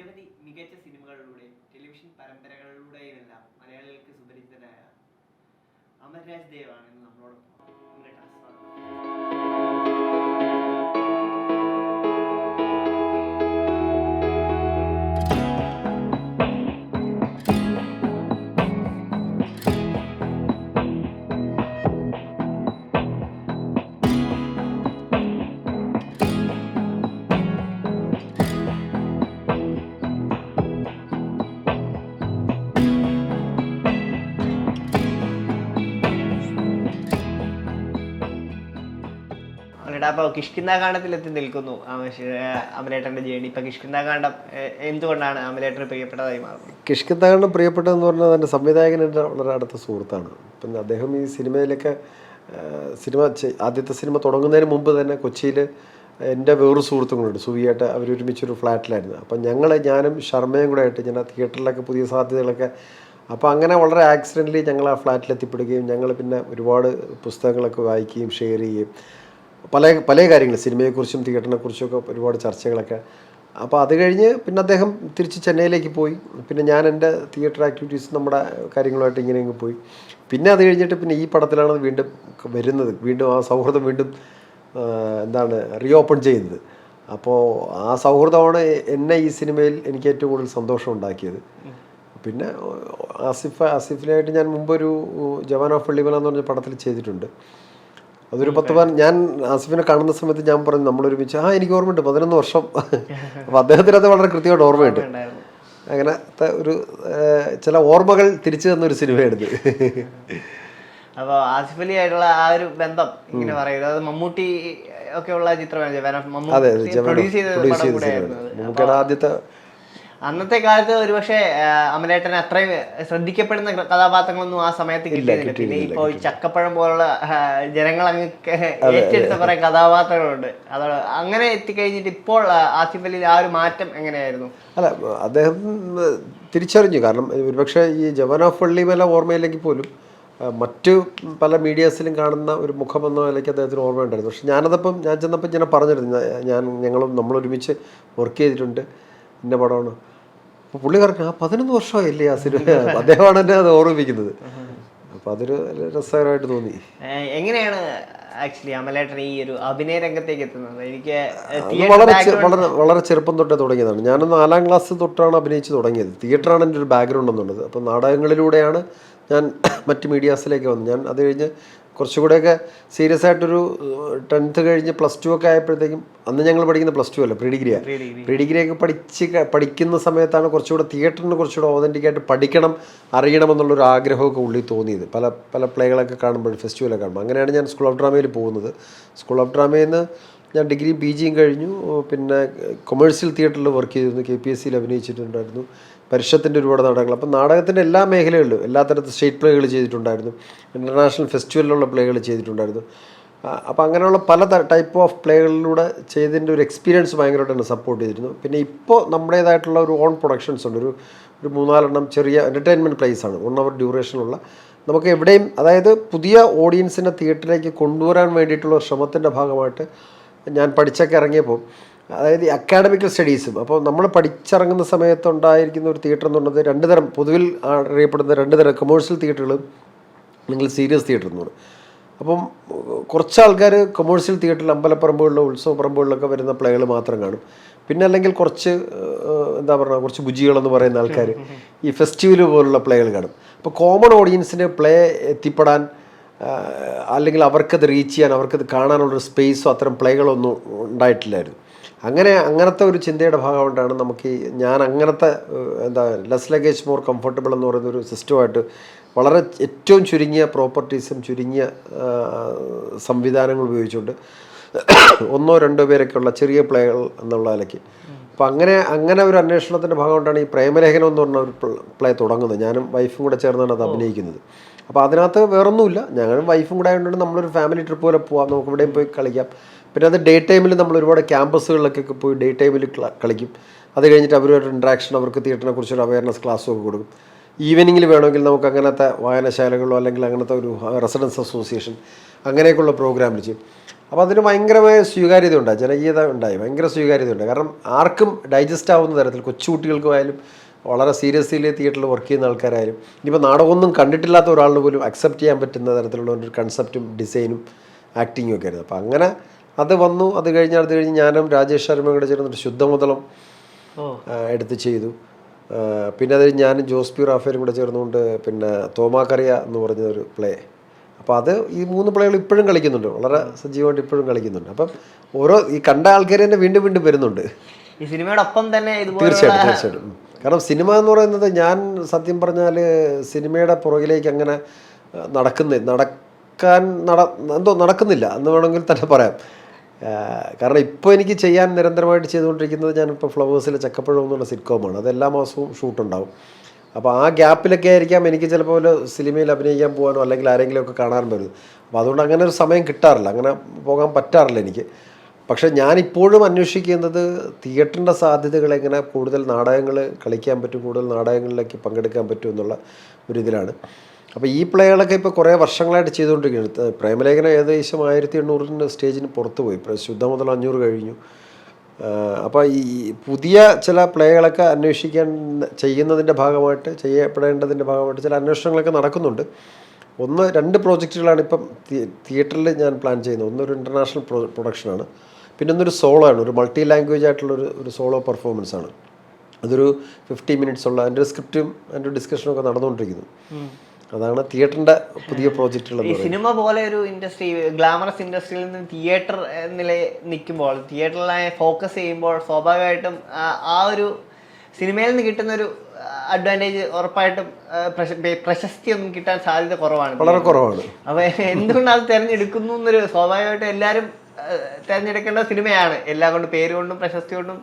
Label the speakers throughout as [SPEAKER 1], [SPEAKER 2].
[SPEAKER 1] നിരവധി മികച്ച സിനിമകളിലൂടെയും ടെലിവിഷൻ പരമ്പരകളിലൂടെയുമെല്ലാം മലയാളികൾക്ക് സുപരിചിതനായ അമൽരാജ് ദേവാണ് ഇന്ന് നമ്മളോടൊപ്പം. അപ്പോൾ കിഷ്കിന്ധാകാന്ഡത്തിൽ എത്തി നിൽക്കുന്നു അമലേട്ടൻ്റെ ജേണി. ഇപ്പം കിഷ്കിന്ധാകാന്ഡം എന്തുകൊണ്ടാണ് അമലേട്ടന് പ്രിയപ്പെട്ടതായി മാറുന്നത്?
[SPEAKER 2] കിഷ്കിന്ധാകാന്ഡം പ്രിയപ്പെട്ടതെന്ന് പറഞ്ഞാൽ എൻ്റെ സംവിധായകൻ എൻ്റെ വളരെ അടുത്ത സുഹൃത്താണ്. പിന്നെ അദ്ദേഹം ഈ സിനിമയിലൊക്കെ ആദ്യത്തെ സിനിമ തുടങ്ങുന്നതിന് മുമ്പ് തന്നെ കൊച്ചിയിൽ എൻ്റെ വേറൊരു സുഹൃത്തുക്കളുണ്ട്, സുവിയായിട്ട് അവരൊരുമിച്ചൊരു ഫ്ലാറ്റിലായിരുന്നു. അപ്പം ഞാനും ശർമ്മയും കൂടെ ആയിട്ട് ഞാൻ തിയേറ്ററിലൊക്കെ പുതിയ സാധ്യതകളൊക്കെ അപ്പോൾ അങ്ങനെ വളരെ ആക്സിഡൻ്റലി ഞങ്ങൾ ആ ഫ്ലാറ്റിൽ എത്തിപ്പെടുകയും ഞങ്ങൾ പിന്നെ ഒരുപാട് പുസ്തകങ്ങളൊക്കെ വായിക്കുകയും ഷെയർ ചെയ്യുകയും പല കാര്യങ്ങൾ സിനിമയെക്കുറിച്ചും തിയേറ്ററിനെക്കുറിച്ചും ഒക്കെ ഒരുപാട് ചർച്ചകളൊക്കെ. അപ്പോൾ അത് കഴിഞ്ഞ് പിന്നെ അദ്ദേഹം തിരിച്ച് ചെന്നൈയിലേക്ക് പോയി. പിന്നെ ഞാൻ എൻ്റെ തിയേറ്റർ ആക്ടിവിറ്റീസ് നമ്മുടെ കാര്യങ്ങളുമായിട്ട് ഇങ്ങനെ പോയി. പിന്നെ അത് കഴിഞ്ഞിട്ട് പിന്നെ ഈ പടത്തിലാണ് വീണ്ടും വരുന്നത്, വീണ്ടും ആ സൗഹൃദം വീണ്ടും റീ ഓപ്പൺ ചെയ്യുന്നത്. അപ്പോൾ ആ സൗഹൃദമാണ് എന്നെ ഈ സിനിമയിൽ എനിക്ക് ഏറ്റവും കൂടുതൽ സന്തോഷം ഉണ്ടാക്കിയത്. പിന്നെ ആസിഫിനായിട്ട് ഞാൻ മുമ്പൊരു ജവാൻ ഓഫ് വെള്ളിമല എന്ന് പറഞ്ഞ പടത്തിൽ ചെയ്തിട്ടുണ്ട്. അതൊരു 10 ഞാൻ ആസിഫിനെ കാണുന്ന സമയത്ത് ഞാൻ പറഞ്ഞു നമ്മളൊരുമിച്ച് എനിക്ക് ഓർമ്മയുണ്ട് 11 വർഷം. അപ്പം അദ്ദേഹത്തിന് അത് വളരെ കൃത്യമായിട്ട് ഓർമ്മയുണ്ട്. അങ്ങനത്തെ ഒരു ചില ഓർമ്മകൾ തിരിച്ചു തന്നൊരു സിനിമയാണിത്.
[SPEAKER 1] അപ്പോൾ ആസിഫ് അലി ആയിട്ടുള്ള ആ ഒരു ബന്ധം ഇങ്ങനെ പറയുന്നത്, അത് മമ്മൂട്ടി ഒക്കെ ഉള്ള ചിത്രമാണ്.
[SPEAKER 2] മമ്മൂട്ടിയുടെ ആദ്യത്തെ.
[SPEAKER 1] അന്നത്തെ കാലത്ത് ഒരുപക്ഷെ അമലേട്ടന് അത്രയും ശ്രദ്ധിക്കപ്പെടുന്ന കഥാപാത്രങ്ങളൊന്നും ആ സമയത്ത് കിട്ടിയില്ല. പിന്നെ ഇപ്പോൾ ചക്കപ്പഴം പോലുള്ള ജനങ്ങൾ അങ്ങ് ഏറ്റെടുത്ത കുറെ കഥാപാത്രങ്ങളുണ്ട്. അത് അങ്ങനെ എത്തിക്കഴിഞ്ഞിട്ട് ഇപ്പോൾ ആസിഫ് അലിയിൽ ആ ഒരു മാറ്റം എങ്ങനെയായിരുന്നു?
[SPEAKER 2] അല്ല, അദ്ദേഹം തിരിച്ചറിഞ്ഞു. കാരണം ഒരുപക്ഷെ ഈ ജവാൻ ഓഫ് വെള്ളിമല ഓർമ്മയില്ലെങ്കിൽ പോലും മറ്റു പല മീഡിയാസിലും കാണുന്ന ഒരു മുഖമെന്ന നിലയ്ക്ക് അദ്ദേഹത്തിന് ഓർമ്മയുണ്ടായിരുന്നു. പക്ഷെ ഞാൻ ചെന്നപ്പോൾ ഇങ്ങനെ പറഞ്ഞിരുന്നു, നമ്മളൊരുമിച്ച് വർക്ക് ചെയ്തിട്ടുണ്ട്, ഇന്ന പടമാണ്. അപ്പോൾ പുള്ളി പറഞ്ഞു 11 വർഷമായില്ലേ ആ സിനിമ. അദ്ദേഹമാണ് എന്നെ അത് ഓർമ്മിപ്പിക്കുന്നത്. അപ്പോൾ അതൊരു രസകരമായിട്ട് തോന്നി.
[SPEAKER 1] എങ്ങനെയാണ് ആക്ച്വലി അമലേട്ടൻ ഈ ഒരു അഭിനയ രംഗത്തേക്ക് എത്തുന്നത്? എനിക്ക്
[SPEAKER 2] വളരെ ചെറുപ്പം തൊട്ടേ തുടങ്ങിയതാണ്. ഞാൻ 4ാം ക്ലാസ് തൊട്ടാണ് അഭിനയിച്ച് തുടങ്ങിയത്. തിയേറ്ററാണ് എൻ്റെ ഒരു ബാക്ക്ഗ്രൗണ്ട് എന്നുള്ളത്. അപ്പോൾ നാടകങ്ങളിലൂടെയാണ് ഞാൻ മറ്റ് മീഡിയാസിലേക്ക് വന്നത്. ഞാൻ അത് കഴിഞ്ഞ് കുറച്ചുകൂടെയൊക്കെ സീരിയസ് ആയിട്ടൊരു 10th കഴിഞ്ഞ് +2 ഒക്കെ ആയപ്പോഴത്തേക്കും, അന്ന് ഞങ്ങൾ പഠിക്കുന്ന +2 അല്ല, പ്രീ ഡിഗ്രിയൊക്കെ പഠിക്കുന്ന സമയത്താണ് കുറച്ചുകൂടെ തിയേറ്ററിന് കുറച്ചുകൂടെ ഓതൻറ്റിക്കായിട്ട് പഠിക്കണം, അറിയണമെന്നുള്ളൊരു ആഗ്രഹമൊക്കെ ഉള്ളിൽ തോന്നിയത്. പല പ്ലേകളൊക്കെ കാണുമ്പോൾ, ഫെസ്റ്റിവലൊക്കെ കാണുമ്പോൾ. അങ്ങനെയാണ് ഞാൻ സ്കൂൾ ഓഫ് ഡ്രാമയിൽ പോകുന്നത്. സ്കൂൾ ഓഫ് ഡ്രാമയിൽ നിന്ന് ഞാൻ ഡിഗ്രിയും PGയും കഴിഞ്ഞു. പിന്നെ കൊമേഴ്സ്യൽ തിയേറ്ററിൽ വർക്ക് ചെയ്തിരുന്നു, KPSCയിൽ അഭിനയിച്ചിട്ടുണ്ടായിരുന്നു, പരിഷത്തിൻ്റെ ഒരുപാട് നാടകങ്ങൾ. അപ്പം നാടകത്തിൻ്റെ എല്ലാ മേഖലകളിലും എല്ലാ തരത്തിൽ സ്റ്റേറ്റ് പ്ലേകൾ ചെയ്തിട്ടുണ്ടായിരുന്നു, ഇൻ്റർനാഷണൽ ഫെസ്റ്റിവലിലുള്ള പ്ലേകൾ ചെയ്തിട്ടുണ്ടായിരുന്നു. അപ്പോൾ അങ്ങനെയുള്ള പല ടൈപ്പ് ഓഫ് പ്ലേകളിലൂടെ ചെയ്തതിൻ്റെ ഒരു എക്സ്പീരിയൻസ് ഭയങ്കരമായിട്ട് എന്നെ സപ്പോർട്ട് ചെയ്തിരുന്നു. പിന്നെ ഇപ്പോൾ നമ്മുടേതായിട്ടുള്ള ഒരു ഓൺ പ്രൊഡക്ഷൻസ് ഉണ്ട്. ഒരു 3-4 ചെറിയ എൻ്റർടൈൻമെൻറ്റ് പ്ലേസാണ്, 1 hour ഡ്യൂറേഷനുള്ള. നമുക്ക് എവിടെയും, അതായത് പുതിയ ഓഡിയൻസിനെ തിയേറ്ററിലേക്ക് കൊണ്ടുവരാൻ വേണ്ടിയിട്ടുള്ള ശ്രമത്തിൻ്റെ ഭാഗമായിട്ട് ഞാൻ പഠിച്ചൊക്കെ ഇറങ്ങിയപ്പോൾ, അതായത് ഈ അക്കാഡമിക്കൽ സ്റ്റഡീസും, അപ്പോൾ നമ്മൾ പഠിച്ചിറങ്ങുന്ന സമയത്ത് ഉണ്ടായിരിക്കുന്ന ഒരു തിയേറ്റർ എന്നുള്ളത് 2 തരം, പൊതുവിൽ അറിയപ്പെടുന്ന 2 തരം, കൊമേഴ്സ്യൽ തിയേറ്ററുകളും അല്ലെങ്കിൽ സീരിയസ് തിയേറ്റർ എന്ന് പറയും. അപ്പം കുറച്ച് ആൾക്കാർ കൊമേഴ്സ്യൽ തിയേറ്ററിൽ അമ്പലപ്പറമ്പുകളിലോ ഉത്സവ പറമ്പുകളിലൊക്കെ വരുന്ന പ്ലേകൾ മാത്രം കാണും. പിന്നെ അല്ലെങ്കിൽ കുറച്ച് കുറച്ച് ബുജികളെന്ന് പറയുന്ന ആൾക്കാർ ഈ ഫെസ്റ്റിവൽ പോലുള്ള പ്ലേകൾ കാണും. അപ്പോൾ കോമൺ ഓഡിയൻസിന് പ്ലേ എത്തിപ്പെടാൻ, അല്ലെങ്കിൽ അവർക്കത് റീച്ച് ചെയ്യാൻ, അവർക്കത് കാണാനുള്ളൊരു സ്പേസോ അത്തരം പ്ലേകളൊന്നും ഉണ്ടായിട്ടില്ലായിരുന്നു. അങ്ങനത്തെ ഒരു ചിന്തയുടെ ഭാഗമായിട്ടാണ് നമുക്ക് ഞാൻ അങ്ങനത്തെ ലെസ് ലഗേജ് മോർ കംഫർട്ടബിൾ എന്ന് പറയുന്ന ഒരു സിസ്റ്റമായിട്ട് വളരെ ഏറ്റവും ചുരുങ്ങിയ പ്രോപ്പർട്ടീസും ചുരുങ്ങിയ സംവിധാനങ്ങൾ ഉപയോഗിച്ചുകൊണ്ട് 1-2 പേരൊക്കെയുള്ള ചെറിയ പ്ലേകൾ എന്നുള്ള നിലയ്ക്ക്. അപ്പോൾ അങ്ങനെ ഒരു അന്വേഷണത്തിൻ്റെ ഭാഗമായിട്ടാണ് ഈ പ്രേമലേഖനം എന്ന് പറഞ്ഞ ഒരു പ്ലേ തുടങ്ങുന്നത്. ഞാനും വൈഫും കൂടെ ചേർന്നാണ് അത് അഭിനയിക്കുന്നത്. അപ്പോൾ അതിനകത്ത് വേറൊന്നുമില്ല, ഞങ്ങളും വൈഫും കൂടെ ആയതുകൊണ്ട് നമ്മളൊരു ഫാമിലി ട്രിപ്പ് പോലെ പോവാം, നമുക്ക് ഇവിടെയും പോയി കളിക്കാം. പിന്നെ അത് ഡേ ടൈമിൽ നമ്മൾ ഒരുപാട് ക്യാമ്പസുകളിലൊക്കെ പോയി ഡേ ടൈമിൽ കളിക്കും. അത് കഴിഞ്ഞിട്ട് അവരൊരു ഇൻട്രാക്ഷൻ, അവർക്ക് തിയേറ്ററിനെ കുറിച്ചൊരു അവയർനെസ് ക്ലാസ്സൊക്കെ കൊടുക്കും. ഈവനിങ്ങിൽ വേണമെങ്കിൽ നമുക്ക് അങ്ങനത്തെ വായനശാലകളോ അല്ലെങ്കിൽ അങ്ങനത്തെ ഒരു റെസിഡൻസ് അസോസിയേഷൻ അങ്ങനെയൊക്കെയുള്ള പ്രോഗ്രാമിൽ ചെയ്യും. അപ്പോൾ അതിന് ഭയങ്കരമായ സ്വീകാര്യത ഉണ്ടായി, ജനകീയത ഉണ്ടായി, ഭയങ്കര സ്വീകാര്യത ഉണ്ടായി. കാരണം ആർക്കും ഡൈജസ്റ്റ് ആവുന്ന തരത്തിൽ കൊച്ചുകുട്ടികൾക്കുമായാലും വളരെ സീരിയസ്ലി തിയേറ്ററിൽ വർക്ക് ചെയ്യുന്ന ആൾക്കാരായാലും ഇനിയിപ്പോൾ നാടകമൊന്നും കണ്ടിട്ടില്ലാത്ത ഒരാളിന് പോലും അക്സെപ്റ്റ് ചെയ്യാൻ പറ്റുന്ന തരത്തിലുള്ള ഒരു കൺസെപ്റ്റും ഡിസൈനും ആക്ടിങ്ങും ഒക്കെ ആയിരുന്നു. അപ്പോൾ അങ്ങനെ അത് വന്നു. അത് കഴിഞ്ഞ് ഞാനും രാജേഷ് ശർമ്മയും കൂടെ ചേർന്നിട്ട് ശുദ്ധമുതളം എടുത്ത് ചെയ്തു. പിന്നെ അത് ഞാനും ജോസ് പി റാഫേലും കൂടെ ചേർന്നുകൊണ്ട് പിന്നെ തോമാക്കറിയ എന്ന് പറഞ്ഞൊരു പ്ലേ. അപ്പോൾ അത് ഈ 3 പ്ലേകൾ ഇപ്പോഴും കളിക്കുന്നുണ്ട്, വളരെ സജീവമായിട്ട് ഇപ്പോഴും കളിക്കുന്നുണ്ട്. അപ്പം ഓരോ ഈ കണ്ട ആൾക്കാർ തന്നെ വീണ്ടും വീണ്ടും വരുന്നുണ്ട്
[SPEAKER 1] ഈ സിനിമയോടൊപ്പം തന്നെ.
[SPEAKER 2] തീർച്ചയായിട്ടും. കാരണം സിനിമ എന്ന് പറയുന്നത് ഞാൻ സത്യം പറഞ്ഞാൽ സിനിമയുടെ പുറകിലേക്ക് അങ്ങനെ നടക്കുന്നില്ല എന്ന് വേണമെങ്കിൽ തന്നെ പറയാം. കാരണം ഇപ്പോൾ എനിക്ക് ചെയ്യാൻ നിരന്തരമായിട്ട് ചെയ്തുകൊണ്ടിരിക്കുന്നത് ഞാനിപ്പോൾ ഫ്ലവേഴ്സിലെ ചക്കപ്പഴം എന്നുള്ള സിറ്റ്കോമാണ്. അത് എല്ലാ മാസവും ഷൂട്ടുണ്ടാവും. അപ്പോൾ ആ ഗ്യാപ്പിലൊക്കെ ആയിരിക്കാം എനിക്ക് ചിലപ്പോൾ സിനിമയിൽ അഭിനയിക്കാൻ പോകാനോ അല്ലെങ്കിൽ ആരെങ്കിലുമൊക്കെ കാണാൻ വരും. അപ്പോൾ അതുകൊണ്ട് അങ്ങനെ ഒരു സമയം കിട്ടാറില്ല, അങ്ങനെ പോകാൻ പറ്റാറില്ല എനിക്ക്. പക്ഷേ ഞാനിപ്പോഴും അന്വേഷിക്കുന്നത് തിയേറ്ററിൻ്റെ സാധ്യതകൾ എങ്ങനെ കൂടുതൽ നാടകങ്ങൾ കളിക്കാൻ പറ്റും, കൂടുതൽ നാടകങ്ങളിലേക്ക് പങ്കെടുക്കാൻ പറ്റും എന്നുള്ള ഒരു ഇതിലാണ്. അപ്പോൾ ഈ പ്ലേകളൊക്കെ ഇപ്പോൾ കുറേ വർഷങ്ങളായിട്ട് ചെയ്തുകൊണ്ടിരിക്കുകയാണ്. പ്രേമലേഖനം ഏകദേശം 1800 സ്റ്റേജിന് പുറത്ത് പോയി, ശുദ്ധമുതൽ 500 കഴിഞ്ഞു. അപ്പോൾ ഈ പുതിയ ചില പ്ലേകളൊക്കെ ചെയ്യേണ്ടതിൻ്റെ ഭാഗമായിട്ട് ചില അന്വേഷണങ്ങളൊക്കെ നടക്കുന്നുണ്ട്. 2 പ്രോജക്റ്റുകളാണ് ഇപ്പം തിയേറ്ററിൽ ഞാൻ പ്ലാൻ ചെയ്യുന്നത്. ഒന്നൊരു ഇൻ്റർനാഷണൽ പ്രൊഡക്ഷനാണ്, പിന്നെ ഒന്നൊരു സോളോ ആണ്, ഒരു മൾട്ടി ലാംഗ്വേജ് ആയിട്ടുള്ളൊരു സോളോ പെർഫോമൻസ് ആണ്. അതൊരു 50 മിനിറ്റ്സ് ഉള്ള അതിൻ്റെ സ്ക്രിപ്റ്റും അതിൻ്റെ ഡിസ്കഷനും ഒക്കെ നടന്നുകൊണ്ടിരിക്കുന്നു. അതാണ് തിയേറ്ററിൻ്റെ പുതിയ പ്രോജക്റ്റുകൾ.
[SPEAKER 1] ഈ സിനിമ പോലെ ഒരു ഇൻഡസ്ട്രി, ഗ്ലാമറസ് ഇൻഡസ്ട്രിയിൽ നിന്ന് തിയേറ്റർ നിലയിൽ നിൽക്കുമ്പോൾ, തിയേറ്ററിലായി ഫോക്കസ് ചെയ്യുമ്പോൾ സ്വാഭാവികമായിട്ടും ആ ഒരു സിനിമയിൽ നിന്ന് കിട്ടുന്നൊരു അഡ്വാൻറ്റേജ് ഉറപ്പായിട്ടും പ്രശസ്തി ഒന്നും കിട്ടാൻ സാധ്യത കുറവാണ്,
[SPEAKER 2] വളരെ കുറവാണ്.
[SPEAKER 1] അപ്പോൾ എന്തുകൊണ്ട് അത് തിരഞ്ഞെടുക്കുന്നു എന്നൊരു സ്വാഭാവികമായിട്ടും എല്ലാവരും തിരഞ്ഞെടുക്കേണ്ട സിനിമയാണ്. എല്ലാം കൊണ്ടും, പേര് കൊണ്ടും പ്രശസ്തി കൊണ്ടും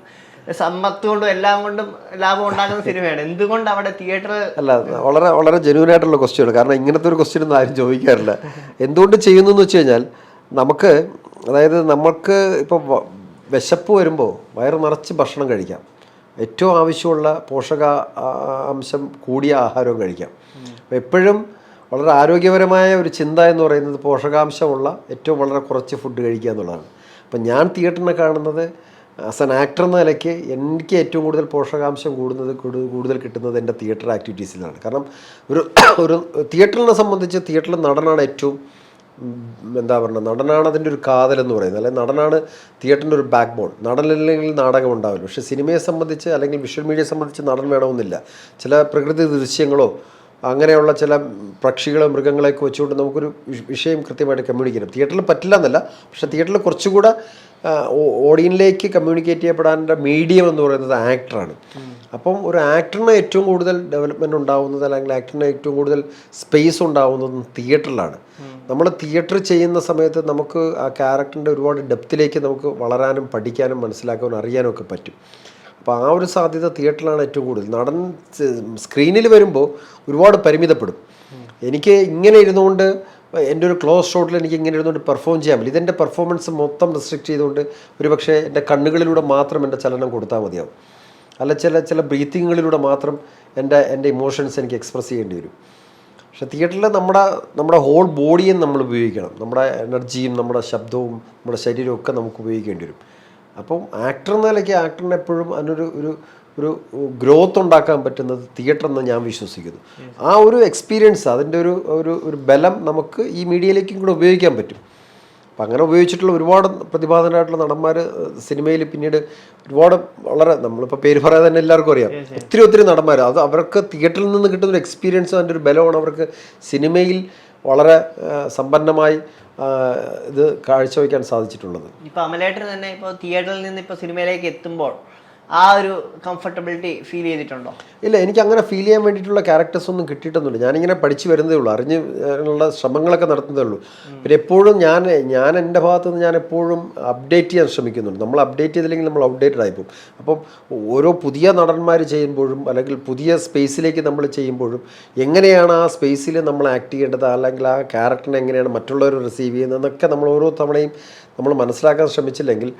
[SPEAKER 1] സമ്പത്ത് കൊണ്ടും എല്ലാം കൊണ്ടും ലാഭം ഉണ്ടാക്കുന്ന സിനിമയാണ്. എന്തുകൊണ്ട് അവിടെ തിയേറ്റർ
[SPEAKER 2] അല്ല, വളരെ വളരെ ജെന്യൂൻ ആയിട്ടുള്ള ക്വസ്റ്റ്യൻ. കാരണം ഇങ്ങനത്തെ ഒരു ക്വസ്റ്റ്യൻ ഒന്നും ആരും ചോദിക്കാറില്ല. എന്തുകൊണ്ട് ചെയ്യുന്നു എന്ന് വെച്ച് കഴിഞ്ഞാൽ നമുക്ക് ഇപ്പോൾ വിശപ്പ് വരുമ്പോൾ വയറ് നിറച്ച് ഭക്ഷണം കഴിക്കാം, ഏറ്റവും ആവശ്യമുള്ള അംശം കൂടിയ ആഹാരവും കഴിക്കാം. അപ്പോൾ എപ്പോഴും വളരെ ആരോഗ്യപരമായ ഒരു ചിന്ത എന്ന് പറയുന്നത് പോഷകാംശമുള്ള ഏറ്റവും വളരെ കുറച്ച് ഫുഡ് കഴിക്കുക എന്നുള്ളതാണ്. അപ്പം ഞാൻ തിയേറ്ററിനെ കാണുന്നത് ആസ് ആൻ ആക്ടർ എന്ന നിലയ്ക്ക് എനിക്ക് ഏറ്റവും കൂടുതൽ പോഷകാംശം കൂടുതൽ കിട്ടുന്നത് എൻ്റെ തിയേറ്റർ ആക്ടിവിറ്റീസിലാണ്. കാരണം ഒരു തിയേറ്ററിനെ സംബന്ധിച്ച് തിയേറ്ററിൽ നടനാണ് ഏറ്റവും നടനാണ് അതിൻ്റെ ഒരു കാതലെന്ന് പറയുന്നത്. അല്ലെങ്കിൽ നടനാണ് തിയേറ്ററിൻ്റെ ഒരു ബാക്ക് ബോൺ. നടനില്ലെങ്കിൽ നാടകം ഉണ്ടാവില്ല. പക്ഷേ സിനിമയെ സംബന്ധിച്ച് അല്ലെങ്കിൽ വിഷ്വൽ മീഡിയയെ സംബന്ധിച്ച് നടൻ വേണമെന്നില്ല. ചില പ്രകൃതി ദൃശ്യങ്ങളോ അങ്ങനെയുള്ള ചില പക്ഷികളോ മൃഗങ്ങളെയൊക്കെ വെച്ചുകൊണ്ട് നമുക്കൊരു വിഷയം കൃത്യമായിട്ട് കമ്മ്യൂണിക്കേറ്റ് ചെയ്യാം. തിയേറ്ററിൽ പറ്റില്ല എന്നല്ല, പക്ഷേ തിയേറ്ററിൽ കുറച്ചുകൂടെ ഓഡിയൻസിലേക്ക് കമ്മ്യൂണിക്കേറ്റ് ചെയ്യപ്പെടാനുള്ള മീഡിയം എന്ന് പറയുന്നത് ആക്ടറാണ്. അപ്പം ഒരു ആക്ടറിന് ഏറ്റവും കൂടുതൽ ഡെവലപ്മെൻറ്റ് ഉണ്ടാകുന്നത് അല്ലെങ്കിൽ ആക്ടറിന് ഏറ്റവും കൂടുതൽ സ്പേസ് ഉണ്ടാകുന്നതും തിയേറ്ററിലാണ്. നമ്മൾ തിയേറ്റർ ചെയ്യുന്ന സമയത്ത് നമുക്ക് ആ ക്യാരക്ടറിൻ്റെ ഒരുപാട് ഡെപ്തിലേക്ക് നമുക്ക് വളരാനും പഠിക്കാനും മനസ്സിലാക്കാനും അറിയാനും ഒക്കെ പറ്റും. അപ്പോൾ ആ ഒരു സാധ്യത തിയേറ്ററിലാണ് ഏറ്റവും കൂടുതൽ. നടൻ സ്ക്രീനിൽ വരുമ്പോൾ ഒരുപാട് പരിമിതപ്പെടും. എനിക്ക് ഇങ്ങനെ ഇരുന്നുകൊണ്ട് എൻ്റെ ഒരു ക്ലോസ് ഷോട്ടിൽ എനിക്ക് ഇങ്ങനെ ഇരുന്നുകൊണ്ട് പെർഫോം ചെയ്യാൻ പറ്റില്ല. ഇതെൻ്റെ പെർഫോമൻസ് മൊത്തം റെസ്ട്രിക്റ്റ് ചെയ്തുകൊണ്ട് ഒരുപക്ഷെ എൻ്റെ കണ്ണുകളിലൂടെ മാത്രം എൻ്റെ ചലനം കൊടുത്താൽ മതിയാവും. അല്ല ചില ബ്രീത്തിങ്ങുകളിലൂടെ മാത്രം എൻ്റെ ഇമോഷൻസ് എനിക്ക് എക്സ്പ്രസ് ചെയ്യേണ്ടി വരും. പക്ഷെ തിയേറ്ററിൽ നമ്മുടെ ഹോൾ ബോഡിയും നമ്മൾ ഉപയോഗിക്കണം. നമ്മുടെ എനർജിയും നമ്മുടെ ശബ്ദവും നമ്മുടെ ശരീരവും ഒക്കെ നമുക്ക് ഉപയോഗിക്കേണ്ടി വരും. അപ്പം ആക്ടർ എന്ന നിലയ്ക്ക് ആക്ടറിന് എപ്പോഴും ഒരു ഗ്രോത്ത് ഉണ്ടാക്കാൻ പറ്റുന്നത് തിയേറ്റർ എന്ന് ഞാൻ വിശ്വസിക്കുന്നു. ആ ഒരു എക്സ്പീരിയൻസ്, അതിൻ്റെ ഒരു ബലം നമുക്ക് ഈ മീഡിയയിലേക്കും കൂടെ ഉപയോഗിക്കാൻ പറ്റും. അപ്പം അങ്ങനെ ഉപയോഗിച്ചിട്ടുള്ള ഒരുപാട് പ്രതിഭാതനായിട്ടുള്ള നടന്മാർ സിനിമയിൽ പിന്നീട് വളരെ നമ്മളിപ്പോൾ പേര് പറയാതെ തന്നെ എല്ലാവർക്കും അറിയാം. ഒത്തിരി നടന്മാർ, അത് അവർക്ക് തിയേറ്ററിൽ നിന്ന് കിട്ടുന്നൊരു എക്സ്പീരിയൻസ്, അതിൻ്റെ ഒരു ബലമാണ് അവർക്ക് സിനിമയിൽ വളരെ സമ്പന്നമായി ഇത് കാഴ്ചവെക്കാൻ സാധിച്ചിട്ടുള്ളത്.
[SPEAKER 1] ഇപ്പോൾ അമലേട്ടർ തന്നെ ഇപ്പോൾ തിയേറ്ററിൽ നിന്ന് ഇപ്പോൾ സിനിമയിലേക്ക് എത്തുമ്പോൾ ആ ഒരു കംഫർട്ടബിലിറ്റി ഫീൽ ചെയ്തിട്ടുണ്ടോ?
[SPEAKER 2] ഇല്ല, എനിക്ക് അങ്ങനെ ഫീൽ ചെയ്യാൻ വേണ്ടിയിട്ടുള്ള ക്യാരക്ടേഴ്സ് ഒന്നും കിട്ടിയിട്ടൊന്നുമില്ല. ഞാനിങ്ങനെ പഠിച്ചു വരുന്നതേ ഉള്ളൂ, അറിഞ്ഞുള്ള ശ്രമങ്ങളൊക്കെ നടത്തുന്നതേ ഉള്ളൂ. പിന്നെ എപ്പോഴും ഞാൻ എൻ്റെ ഭാഗത്തു നിന്ന് ഞാൻ എപ്പോഴും അപ്ഡേറ്റ് ചെയ്യാൻ ശ്രമിക്കുന്നുണ്ട്. നമ്മൾ അപ്ഡേറ്റ് ചെയ്തില്ലെങ്കിൽ നമ്മൾ ഔട്ട്ഡേറ്റഡ് ആയിപ്പോകും. അപ്പം ഓരോ പുതിയ നടന്മാർ ചെയ്യുമ്പോഴും അല്ലെങ്കിൽ പുതിയ സ്പേസിലേക്ക് നമ്മൾ ചെയ്യുമ്പോഴും എങ്ങനെയാണ് ആ സ്പേസിൽ നമ്മൾ ആക്ട് ചെയ്യേണ്ടത്, അല്ലെങ്കിൽ ആ ക്യാരക്ടറിനെ എങ്ങനെയാണ് മറ്റുള്ളവർ റിസീവ് ചെയ്യുന്നതെന്നൊക്കെ നമ്മൾ ഓരോ തവണയും നമ്മൾ മനസ്സിലാക്കാൻ ശ്രമിച്ചില്ലെങ്കിൽ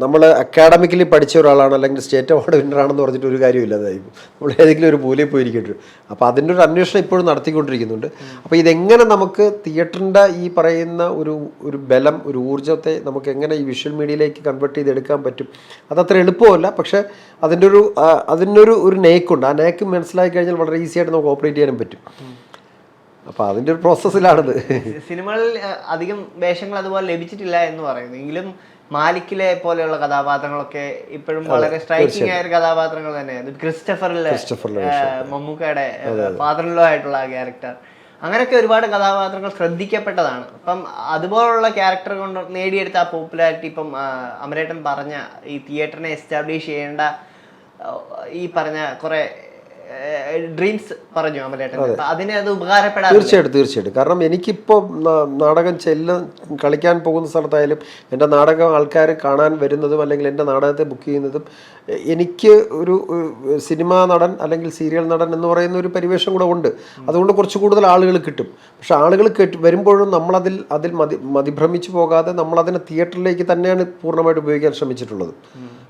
[SPEAKER 2] നമ്മൾ അക്കാഡമിക്കലി പഠിച്ച ഒരാളാണ് അല്ലെങ്കിൽ സ്റ്റേറ്റ് അവാർഡ് വിന്നറാണെന്ന് പറഞ്ഞിട്ട് ഒരു കാര്യമില്ലാതായി നമ്മൾ ഏതെങ്കിലും ഒരു മൂലയിൽ പോയിരിക്കേണ്ടി. അപ്പോൾ അതിൻ്റെ ഒരു അന്വേഷണം ഇപ്പോഴും നടത്തിക്കൊണ്ടിരിക്കുന്നുണ്ട്. അപ്പോൾ ഇതെങ്ങനെ നമുക്ക് തിയേറ്ററിൻ്റെ ഈ പറയുന്ന ഒരു ബലം, ഒരു ഊർജ്ജത്തെ നമുക്ക് എങ്ങനെ ഈ വിഷ്വൽ മീഡിയയിലേക്ക് കൺവേർട്ട് ചെയ്തെടുക്കാൻ പറ്റും, അതത്ര എളുപ്പമല്ല. പക്ഷേ അതിനൊരു നേക്കുണ്ട്. ആ നേക്ക് മനസ്സിലാക്കി കഴിഞ്ഞാൽ വളരെ ഈസി ആയിട്ട് നമുക്ക് ഓപ്പറേറ്റ് ചെയ്യാനും പറ്റും. അപ്പോൾ അതിൻ്റെ ഒരു പ്രോസസ്സിലാണിത്.
[SPEAKER 1] സിനിമകളിൽ അധികം വേഷങ്ങൾ അതുപോലെ ലഭിച്ചിട്ടില്ല എന്ന് പറയുന്നു. എങ്കിലും മാലിക്കിലെ പോലെയുള്ള കഥാപാത്രങ്ങളൊക്കെ ഇപ്പോഴും വളരെ സ്ട്രൈക്കിംഗ് ആയ ഒരു കഥാപാത്രങ്ങൾ തന്നെയാണ്. ക്രിസ്റ്റഫറിലെ മമ്മൂക്കയുടെ ഫാദർ-ഇൻ-ലോ ആയിട്ടുള്ള ആ ക്യാരക്ടർ, അങ്ങനെയൊക്കെ ഒരുപാട് കഥാപാത്രങ്ങൾ ശ്രദ്ധിക്കപ്പെട്ടതാണ്. അപ്പം അതുപോലുള്ള ക്യാരക്ടർ കൊണ്ട് നേടിയെടുത്ത ആ പോപ്പുലാരിറ്റി ഇപ്പം അമരേട്ടൻ പറഞ്ഞ ഈ തിയേറ്ററിനെ എസ്റ്റാബ്ലിഷ് ചെയ്യേണ്ട ഈ പറഞ്ഞ കുറെ ഡ്രീംസ് പറഞ്ഞു അമലേട്ടൻ, അതിനെ അത് ഉപകാരപ്പെടാം.
[SPEAKER 2] തീർച്ചയായിട്ടും. കാരണം എനിക്കിപ്പോൾ നാടകം കളിക്കാൻ പോകുന്ന സ്ഥലത്തായാലും എൻ്റെ നാടകം ആൾക്കാർ കാണാൻ വരുന്നതും അല്ലെങ്കിൽ എൻ്റെ നാടകത്തെ ബുക്ക് ചെയ്യുന്നതും എനിക്ക് ഒരു സിനിമാ നടൻ അല്ലെങ്കിൽ സീരിയൽ നടൻ എന്ന് പറയുന്ന ഒരു പരിവേഷം കൂടെ ഉണ്ട്. അതുകൊണ്ട് കുറച്ച് കൂടുതൽ ആളുകൾ കിട്ടും. പക്ഷെ ആളുകൾ വരുമ്പോഴും നമ്മളതിൽ മതിഭ്രമിച്ചു പോകാതെ നമ്മളതിനെ തിയേറ്ററിലേക്ക് തന്നെയാണ് പൂർണ്ണമായിട്ട് ഉപയോഗിക്കാൻ ശ്രമിച്ചിട്ടുള്ളത്.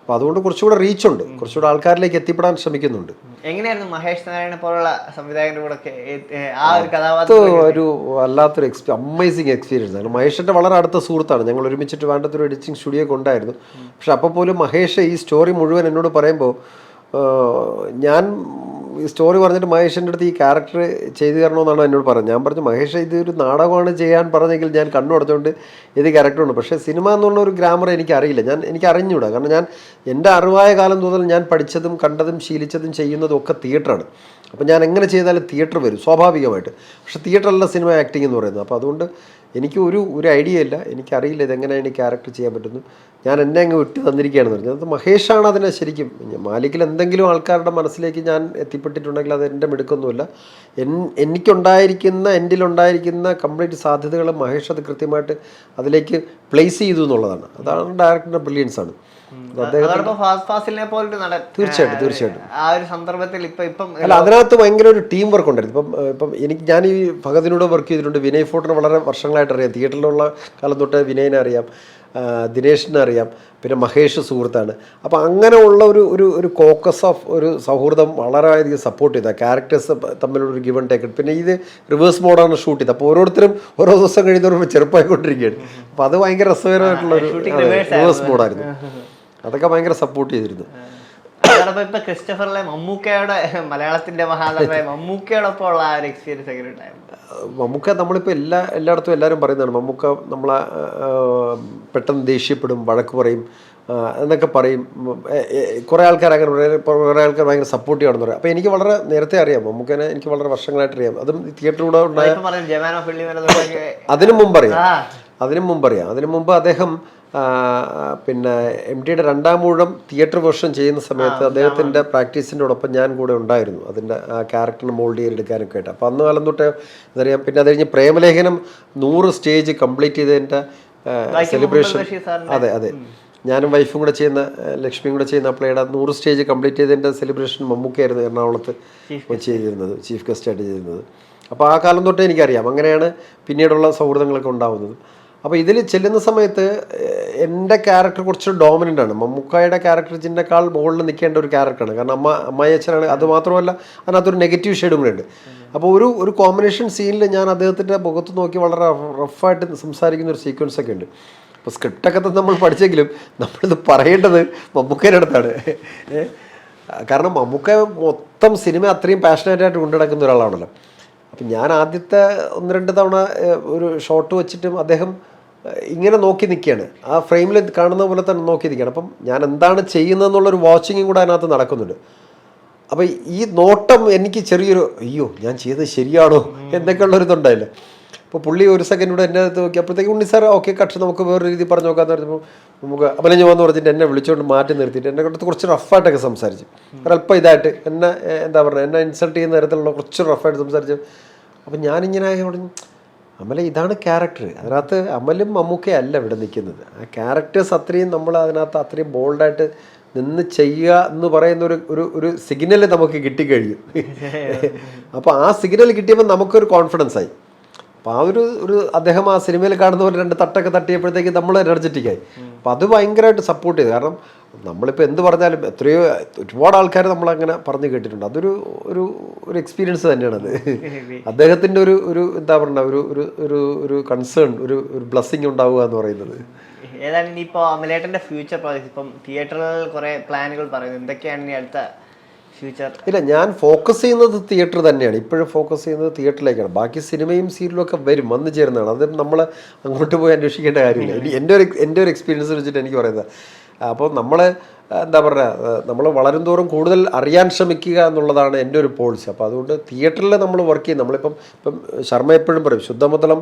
[SPEAKER 2] അപ്പോൾ അതുകൊണ്ട് കുറച്ചുകൂടെ റീച്ചുണ്ട്, കുറച്ചുകൂടെ ആൾക്കാരിലേക്ക് എത്തിപ്പെടാൻ ശ്രമിക്കുന്നുണ്ട്.
[SPEAKER 1] എങ്ങനെയായിരുന്നു മഹേഷ് നാരായണനെ പോലുള്ള സംവിധായകന്റെ കൂടെ ആ ഒരു കഥാപാത്രം?
[SPEAKER 2] ഒരു വല്ലാത്തൊരു അമേസിങ് എക്സ്പീരിയൻസ് ആണ്. മഹേഷിന്റെ വളരെ അടുത്ത സുഹൃത്താണ്. ഞങ്ങൾ ഒരുമിച്ചിട്ട് വേണ്ടത്തൊരു എഡിറ്റിംഗ് സ്റ്റുഡിയോ ഒക്കെ ഉണ്ടായിരുന്നു. പക്ഷെ അപ്പോൾ പോലും മഹേഷ് ഈ സ്റ്റോറി മുഴുവൻ എന്നോട് പറയുമ്പോൾ ഞാൻ ഈ സ്റ്റോറി പറഞ്ഞിട്ട് മഹേഷിൻ്റെ അടുത്ത് ഈ ക്യാരക്ടർ ചെയ്തു തരണമെന്നാണ് എന്നോട് പറഞ്ഞത്. ഞാൻ പറഞ്ഞു, മഹേഷ് ഇതൊരു നാടകമാണ് ചെയ്യാൻ പറഞ്ഞെങ്കിൽ ഞാൻ കണ്ണുടച്ചുകൊണ്ട് ഇത് ക്യാരക്ടറുണ്ട്. പക്ഷേ സിനിമ എന്നുള്ള ഒരു ഗ്രാമർ എനിക്കറിയില്ല, എനിക്ക് അറിഞ്ഞൂടാ. കാരണം ഞാൻ എൻ്റെ അറിവായ കാലം മുതൽ ഞാൻ പഠിച്ചതും കണ്ടതും ശീലിച്ചതും ചെയ്യുന്നതും ഒക്കെ തിയേറ്ററാണ്. അപ്പോൾ ഞാൻ എങ്ങനെ ചെയ്താലും തിയേറ്റർ വരും സ്വാഭാവികമായിട്ട്. പക്ഷേ തിയേറ്ററല്ല സിനിമ ആക്ടിങ് എന്ന് പറയുന്നത്. അപ്പോൾ അതുകൊണ്ട് എനിക്ക് ഒരു ഐഡിയ ഇല്ല, എനിക്കറിയില്ല ഇതെങ്ങനെയാണ് ഈ ക്യാരക്ടർ ചെയ്യാൻ പറ്റുന്നു. ഞാൻ എന്നെ അങ്ങ് വിട്ടു തന്നിരിക്കുകയാണെന്ന് പറഞ്ഞത്. അത് മഹേഷാണ് അതിനെ ശരിക്കും. മാലിക്കിൽ എന്തെങ്കിലും ആൾക്കാരുടെ മനസ്സിലേക്ക് ഞാൻ എത്തിപ്പെട്ടിട്ടുണ്ടെങ്കിൽ അത് എൻ്റെ മിടുക്കൊന്നുമില്ല. എന്നിലുണ്ടായിരിക്കുന്ന കംപ്ലീറ്റ് സാധ്യതകൾ മഹേഷ് അത് കൃത്യമായിട്ട് അതിലേക്ക് പ്ലേസ് ചെയ്തു എന്നുള്ളതാണ്. അതാണ് ഡയറക്ടറിൻ്റെ ബ്രില്യൻസ് ആണ്. തീർച്ചയായിട്ടും
[SPEAKER 1] ആ ഒരു സന്ദർഭത്തിൽ
[SPEAKER 2] അല്ല, അതിനകത്ത് ഭയങ്കര ഒരു ടീം വർക്ക് ഉണ്ടായിരുന്നു. ഇപ്പം ഞാൻ ഈ ഭഗതിനോട് വർക്ക് ചെയ്തിട്ടുണ്ട്. വിനയ് ഫോർട്ടിനെ വളരെ വർഷങ്ങളായിട്ട് അറിയാം. തിയേറ്ററിലുള്ള കാലം തൊട്ട് വിനയനെ അറിയാം, ദിനേഷിനെ അറിയാം, പിന്നെ മഹേഷ് സുഹൃത്താണ്. അപ്പോൾ അങ്ങനെയുള്ള ഒരു കോക്കസ് ഓഫ് ഒരു സൗഹൃദം വളരെയധികം സപ്പോർട്ട് ചെയ്ത ക്യാരക്ടേഴ്സ് തമ്മിലുള്ളൊരു ഗിവൺ ടേക്ക്. പിന്നെ ഇത് റിവേഴ്സ് മോഡാണ് ഷൂട്ട് ചെയ്തത്. അപ്പോൾ ഓരോരുത്തരും ഓരോ ദിവസം കഴിയുന്നവരും ചെറുപ്പമായിക്കൊണ്ടിരിക്കുകയാണ്. അപ്പോൾ അത് ഭയങ്കര രസകരമായിട്ടുള്ള ഒരു റിവേഴ്സ് മോഡായിരുന്നു. അതൊക്കെ ഭയങ്കര സപ്പോർട്ട് ചെയ്തിരുന്നു.
[SPEAKER 1] ഇപ്പൊ ക്രിസ്റ്റഫറിലെ മമ്മൂക്കയുടെ മലയാളത്തിന്റെ മഹാനടനായ മമ്മൂക്കയോടൊപ്പം ഉള്ള ആ ഒരു എക്സ്പീരിയൻസ് എങ്ങനെ ഉണ്ടായിരുന്നു?
[SPEAKER 2] മമ്മൂക്ക നമ്മളിപ്പോൾ എല്ലായിടത്തും എല്ലാവരും പറയുന്നതാണ്. മമ്മൂക്ക നമ്മളെ പെട്ടെന്ന് ദേഷ്യപ്പെടും, വഴക്ക് പറയും എന്നൊക്കെ പറയും. കുറേ ആൾക്കാർ അങ്ങനെ പറയും, കുറേ ആൾക്കാർ ഭയങ്കര സപ്പോർട്ടീവ് ആണെന്ന് പറയും. അപ്പോൾ എനിക്ക് വളരെ നേരത്തെ അറിയാം മമ്മൂക്കനെ, എനിക്ക് വളരെ വർഷങ്ങളായിട്ട് അറിയാം. അതും തിയേറ്ററിലൂടെ ഉണ്ടായ അതിനു മുമ്പ് അറിയാം. അതിനു മുമ്പ് അദ്ദേഹം പിന്നെ MTയുടെ 2ാം ഊഴം തിയേറ്റർ വേർഷൻ ചെയ്യുന്ന സമയത്ത് അദ്ദേഹത്തിൻ്റെ പ്രാക്ടീസിൻ്റെയോടൊപ്പം ഞാൻ കൂടെ ഉണ്ടായിരുന്നു, അതിൻ്റെ ആ ക്യാരക്ടറിനെ മോൾഡ് ചെയ്തെടുക്കാനൊക്കെ ആയിട്ട്. അപ്പോൾ അന്ന് കാലം തൊട്ടേ അതറിയാം. പിന്നെ അത് കഴിഞ്ഞ് പ്രേമലേഖനം 100 സ്റ്റേജ് കംപ്ലീറ്റ് ചെയ്തതിൻ്റെ സെലിബ്രേഷൻ, അതെ ഞാനും വൈഫും കൂടെ ചെയ്യുന്ന, ലക്ഷ്മിയും കൂടെ ചെയ്യുന്ന പ്ലേയുടെ 100 സ്റ്റേജ് കംപ്ലീറ്റ് ചെയ്തതിൻ്റെ സെലിബ്രേഷൻ മമ്മൂക്കയായിരുന്നു എറണാകുളത്ത് ചെയ്തിരുന്നത്, ചീഫ് ഗസ്റ്റായിട്ട് ചെയ്തിരുന്നത്. അപ്പോൾ ആ കാലം തൊട്ടേ എനിക്കറിയാം. അങ്ങനെയാണ് പിന്നീടുള്ള സൗഹൃദങ്ങളൊക്കെ ഉണ്ടാകുന്നത്. അപ്പോൾ ഇതിൽ ചെല്ലുന്ന സമയത്ത് എൻ്റെ ക്യാരക്ടർ കുറച്ച് ഡോമിനൻ്റ് ആണ്. മമ്മൂക്കായുടെ ക്യാരക്ടറിനേക്കാൾ മുകളിൽ നിൽക്കേണ്ട ഒരു ക്യാരക്ടറാണ്. കാരണം അമ്മായി അച്ഛനാണ്. അത് മാത്രമല്ല അതിനകത്തൊരു നെഗറ്റീവ് ഷെയ്ഡും കൂടെ ഉണ്ട്. അപ്പോൾ ഒരു കോമ്പിനേഷൻ സീനിൽ ഞാൻ അദ്ദേഹത്തിൻ്റെ മുഖത്ത് നോക്കി വളരെ റഫായിട്ട് സംസാരിക്കുന്ന ഒരു സീക്വൻസ് ഒക്കെ ഉണ്ട്. അപ്പോൾ സ്ക്രിപ്റ്റൊക്കെ നമ്മൾ പഠിച്ചെങ്കിലും നമ്മളിത് പറയേണ്ടത് മമ്മൂക്കയുടെ അടുത്താണ്. കാരണം മമ്മൂക്ക മൊത്തം സിനിമ അത്രയും പാഷനേറ്റായിട്ട് കൊണ്ടുനടക്കുന്ന ഒരാളാണല്ലോ. അപ്പം ഞാൻ ആദ്യത്തെ 1-2 തവണ ഒരു ഷോട്ട് വെച്ചിട്ടും അദ്ദേഹം ഇങ്ങനെ നോക്കി നിൽക്കുകയാണ്, ആ ഫ്രെയിമിൽ കാണുന്ന പോലെ തന്നെ നോക്കി നിൽക്കുകയാണ്. അപ്പം ഞാൻ എന്താണ് ചെയ്യുന്നതെന്നുള്ളൊരു വാച്ചിങ്ങും കൂടെ അതിനകത്ത് നടക്കുന്നുണ്ട്. അപ്പോൾ ഈ നോട്ടം എനിക്ക് ചെറിയൊരു അയ്യോ ഞാൻ ചെയ്തത് ശരിയാണോ എന്നൊക്കെയുള്ളൊരിതുണ്ടായില്ല. അപ്പോൾ പുള്ളി ഒരു സെക്കൻഡ് കൂടെ എൻ്റെ അടുത്ത് നോക്കി. അപ്പോഴത്തേക്ക് ഉണ്ണി സാർ ഓക്കെ കട്ട് നമുക്ക് വേറൊരു രീതി പറഞ്ഞു നോക്കാമെന്ന് പറഞ്ഞപ്പോൾ നമുക്ക് അമലഞ്ഞു വന്ന് പറഞ്ഞിട്ട് എന്നെ വിളിച്ചുകൊണ്ട് മാറ്റി നിർത്തിയിട്ട് എൻ്റെ അടുത്ത് കുറച്ച് റഫായിട്ടൊക്കെ സംസാരിച്ചു. ഒരല്പം ഇതായിട്ട് എന്നെ എന്നെ ഇൻസൾട്ട് ചെയ്യുന്ന തരത്തിലുള്ള കുറച്ച് റഫായിട്ട് സംസാരിച്ചു. അപ്പം ഞാനിങ്ങനെ പറഞ്ഞു, അമല ഇതാണ് ക്യാരക്ടർ, അതിനകത്ത് അമലും മമ്മൂക്കയല്ല ഇവിടെ നിൽക്കുന്നത്. ആ ക്യാരക്ടേഴ്സ് അത്രയും നമ്മൾ അതിനകത്ത് അത്രയും ബോൾഡായിട്ട് നിന്ന് ചെയ്യുക എന്ന് പറയുന്ന ഒരു സിഗ്നൽ നമുക്ക് കിട്ടിക്കഴിഞ്ഞു. അപ്പോൾ ആ സിഗ്നൽ കിട്ടിയപ്പോൾ നമുക്കൊരു കോൺഫിഡൻസ് ആയി. അപ്പോൾ ആ ഒരു അദ്ദേഹം ആ സിനിമയിൽ കാണുന്നവർ 2 തട്ടൊക്കെ തട്ടിയപ്പോഴത്തേക്ക് നമ്മൾ എനർജറ്റിക്കായി. അപ്പോൾ അത് ഭയങ്കരമായിട്ട് സപ്പോർട്ട് ചെയ്തു. കാരണം നമ്മളിപ്പോൾ എന്ത് പറഞ്ഞാലും ഒരുപാട് ആൾക്കാർ നമ്മളങ്ങനെ പറഞ്ഞു കേട്ടിട്ടുണ്ട്. അതൊരു ഒരു എക്സ്പീരിയൻസ് തന്നെയാണത്. അദ്ദേഹത്തിൻ്റെ ഒരു എന്താ പറയുക ഒരു കൺസേൺ, ഒരു ബ്ലെസ്സിങ് ഉണ്ടാവുക എന്ന് പറയുന്നത്.
[SPEAKER 1] ഏതാണ് ഇനിയിപ്പോൾ അമലേട്ടൻ്റെ ഫ്യൂച്ചർ പ്രോജക്ട്സ്? ഇപ്പം തിയേറ്ററുകളിൽ കുറേ പ്ലാനുകൾ പറയുന്നു, എന്തൊക്കെയാണ് ഇനി അടുത്ത ഫ്യൂച്ചർ?
[SPEAKER 2] ഇല്ല, ഞാൻ ഫോക്കസ് ചെയ്യുന്നത് തിയേറ്റർ തന്നെയാണ്. ഇപ്പോഴും ഫോക്കസ് ചെയ്യുന്നത് തിയേറ്ററിലേക്കാണ്. ബാക്കി സിനിമയും സീരിയലും ഒക്കെ വന്നു ചേരുന്നതാണ്. അത് നമ്മൾ അങ്ങോട്ട് പോയി അന്വേഷിക്കേണ്ട കാര്യമില്ല. ഇനി എൻ്റെ ഒരു എക്സ്പീരിയൻസ് വെച്ചിട്ട് എനിക്ക് പറയുന്നത്. അപ്പോൾ നമ്മൾ എന്താ പറയുക, നമ്മൾ വളരും തോറും കൂടുതൽ അറിയാൻ ശ്രമിക്കുക എന്നുള്ളതാണ് എൻ്റെ ഒരു പോളിസി. അപ്പോൾ അതുകൊണ്ട് തിയേറ്ററിൽ നമ്മൾ വർക്ക് ചെയ്യും. ഇപ്പം ശർമ്മ എപ്പോഴും പറയും ശുദ്ധമതലം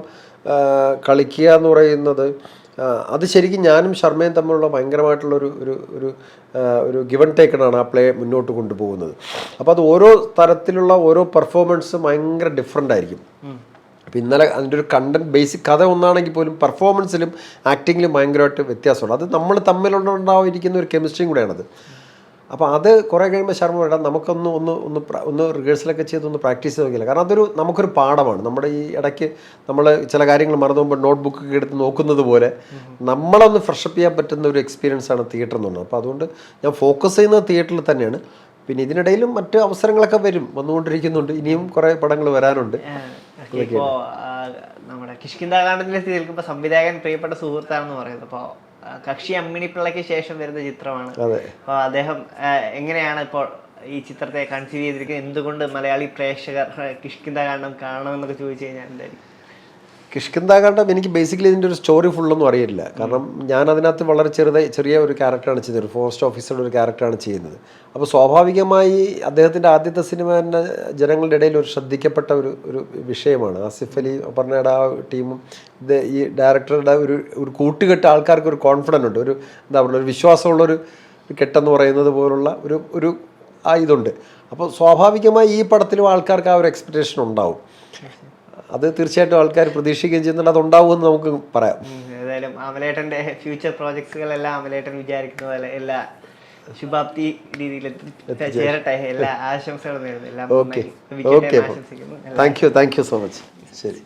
[SPEAKER 2] കളിക്കുക എന്ന് പറയുന്നത് അത് ശരിക്കും ഞാനും ശർമ്മയും തമ്മിലുള്ള ഭയങ്കരമായിട്ടുള്ള ഒരു ഗിവ് ആൻഡ് ടേക്കണാണ് ആ പ്ലേ മുന്നോട്ട് കൊണ്ടുപോകുന്നത്. അപ്പോൾ അത് ഓരോ തരത്തിലുള്ള ഓരോ പെർഫോമൻസും ഭയങ്കര ഡിഫറെൻ്റ് ആയിരിക്കും. അപ്പോൾ ഇന്നലെ അതിൻ്റെ ഒരു കണ്ടന്റ് ബേസിക് കഥ ഒന്നാണെങ്കിൽ പോലും പെർഫോമൻസിലും ആക്ടിങ്ങിലും ഭയങ്കരമായിട്ട് വ്യത്യാസമുണ്ട്. അത് നമ്മൾ തമ്മിലുണ്ടായിരിക്കുന്ന ഒരു കെമിസ്ട്രിയും കൂടെയാണത്. അപ്പോൾ അത് കുറേ കഴിയുമ്പോൾ ശർമ്മ വേണ്ട നമുക്കൊന്ന് റിഹേഴ്സലൊക്കെ ചെയ്തൊന്ന് പ്രാക്ടീസ് ചെയ്ത് നോക്കില്ല. കാരണം നമുക്കൊരു പാഠമാണ്. നമ്മുടെ ഈ ഇടയ്ക്ക് നമ്മൾ ചില കാര്യങ്ങൾ മറന്നു പോകുമ്പോൾ നോട്ട് ബുക്കൊക്കെ എടുത്ത് നോക്കുന്നത് പോലെ നമ്മളൊന്ന് ഫ്രഷപ്പ് ചെയ്യാൻ പറ്റുന്ന ഒരു എക്സ്പീരിയൻസ് ആണ് തിയേറ്റർ എന്ന് പറഞ്ഞത്. അപ്പോൾ അതുകൊണ്ട് ഞാൻ ഫോക്കസ് ചെയ്യുന്നത് തിയേറ്ററിൽ തന്നെയാണ്. പിന്നെ ഇതിനിടയിലും മറ്റ് അവസരങ്ങളൊക്കെ വന്നുകൊണ്ടിരിക്കുന്നുണ്ട്. ഇനിയും കുറേ പടങ്ങൾ വരാനുണ്ട്.
[SPEAKER 1] ഇപ്പോൾ നമ്മുടെ കിഷ്കിന്ധാകാന്ഡത്തിലെത്തി നിൽക്കുമ്പോൾ സംവിധായകൻ പ്രിയപ്പെട്ട സുഹൃത്താണെന്ന് പറയുന്നത്. അപ്പോൾ കക്ഷി അമ്മിണിപ്പിള്ളയ്ക്ക് ശേഷം വരുന്ന ചിത്രമാണ്. അപ്പോൾ അദ്ദേഹം എങ്ങനെയാണ് ഇപ്പോൾ ഈ ചിത്രത്തെ കൺസീവ് ചെയ്തിരിക്കുന്നത്? എന്തുകൊണ്ട് മലയാളി പ്രേക്ഷകർ കിഷ്കിന്ധാകാന്ഡം കാണണമെന്നൊക്കെ ചോദിച്ചു കഴിഞ്ഞാൽ എന്തായിരിക്കും?
[SPEAKER 2] കിഷ്കിന്ധാകാന്ഡം എനിക്ക് ബേസിക്കലി ഇതിൻ്റെ ഒരു സ്റ്റോറി ഫുള്ളൊന്നും അറിയില്ല. കാരണം ഞാൻ അതിനകത്ത് വളരെ ചെറിയ ഒരു ക്യാരക്ടറാണ് ചെയ്യുന്നത്. ഒരു ഫോറസ്റ്റ് ഓഫീസറുടെ ഒരു ക്യാരക്ടറാണ് ചെയ്യുന്നത്. അപ്പോൾ സ്വാഭാവികമായി അദ്ദേഹത്തിൻ്റെ ആദ്യത്തെ സിനിമ തന്നെ ജനങ്ങളുടെ ഇടയിൽ ഒരു ശ്രദ്ധിക്കപ്പെട്ട ഒരു വിഷയമാണ്. ആസിഫ് അലി അപർണയുടെ ആ ടീമും ഈ ഡയറക്ടറുടെ ഒരു കൂട്ടുകെട്ട് ആൾക്കാർക്ക് ഒരു കോൺഫിഡൻ്റ് ഉണ്ട്, ഒരു എന്താ പറയുക, ഒരു വിശ്വാസമുള്ളൊരു കെട്ടെന്ന് പറയുന്നത് പോലുള്ള ഒരു ഇതുണ്ട്. അപ്പോൾ സ്വാഭാവികമായി ഈ പടത്തിലും ആൾക്കാർക്ക് ആ ഒരു എക്സ്പെക്റ്റേഷൻ ഉണ്ടാവും. അത് തീർച്ചയായിട്ടും ആൾക്കാർ പ്രതീക്ഷിക്കുകയും ചെയ്യുന്നുണ്ട്. അതുണ്ടാവുമെന്ന് നമുക്ക് പറയാം.
[SPEAKER 1] ഏതായാലും അമലേട്ടൻ്റെ ഫ്യൂച്ചർ പ്രോജക്ട്സുകളെല്ലാം അമലേട്ടൻ വിചാരിക്കുന്ന പോലെ എല്ലാ ശുഭാപ്തി രീതിയിൽ ചേരട്ടെ. എല്ലാ ആശംസകളും നേരുന്നു. എല്ലാം
[SPEAKER 2] okay, thank you so much. ശരി.